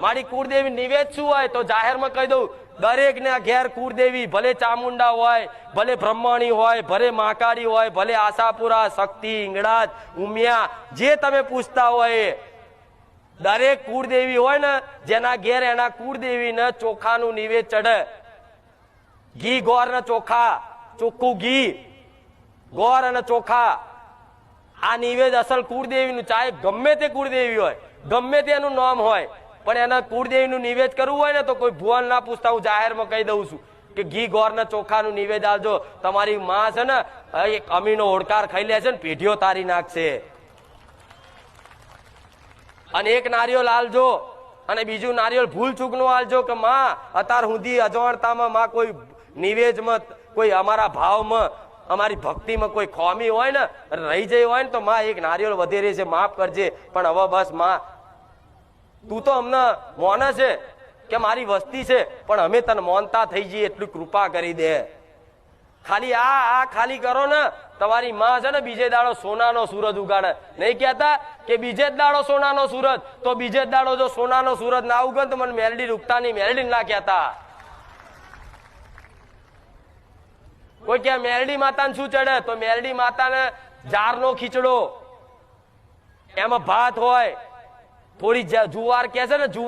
મારી કુળદેવી નિવેદ શું હોય તો જાહેરમાં કહી દઉં, દરેક ના ઘેર કુળદેવી, ભલે ચામુંડા હોય, ભલે બ્રહ્મણી હોય, ભલે મહાકાળી હોય, ભલે આશાપુરા, શક્તિ, ઈંગળાજ, ઉમિયા, જે તમે પૂછતા હોય દરેક કુળદેવી હોય ને, જેના ઘેર એના કુળદેવી ને ચોખાનું નિવેદ ચડે. ઘી ગોર ને ચોખા, ચોખ્ખું ઘી, ગોર અને ચોખા, આ નિવેદ અસલ કુળદેવી નું. ચાહે ગમે તે કુળદેવી હોય, ગમે તેનું નામ હોય, પણ એના કુળદેવી નું નિવેદ કરવું હોય ને તો કોઈ ભુવન ના પૂછતા. હું જાહેરમાં કહી દઉં છું કે ઘી ગોર ને ચોખા નું નિવેદ આવજો. તમારી માં છે ને એક અમીનો ઓડકાર ખાઈ લે છે ને પેઢીઓ તારી નાખશે. અને એક નારિયેળ આલજો, અને બીજું નારિયેળ ભૂલ ચૂક નું આલજો કે માં અત્યાર સુધી અજવાણતામાં માં કોઈ નિવેદમાં, કોઈ અમારા ભાવમાં, અમારી ભક્તિમાં કોઈ ખોમી હોય ને રહી જઈ હોય ને તો માં એક નારિયેળ વધેરે છે, માફ કરજે. પણ હવે બસ માં તું તો અમને મોને છે કે મારી વસ્તી છે, પણ અમે તને મોનતા થઈ જઈએ એટલી કૃપા કરી દે. ખાલી આ ખાલી કરો ને, તમારી માં છે ને બીજે દાડો સોનાનો સૂરજ ઉગાડે. નહીં કહેતા કે બીજે જ દાડો સોનાનો સૂરજ, તો બીજે જ દાડો જો સોનાનો સૂરજ ના ઉગે તો મને મેલડી રૂપતા ની મેલડી ના કહેતા. કોઈ ક્યાં મેલડી માતાને શું ચડે તો મેલડી માતાને જારનો ખીચડો, એમાં ભાત હોય, થોડી જુવાર કે છે ને જુવાર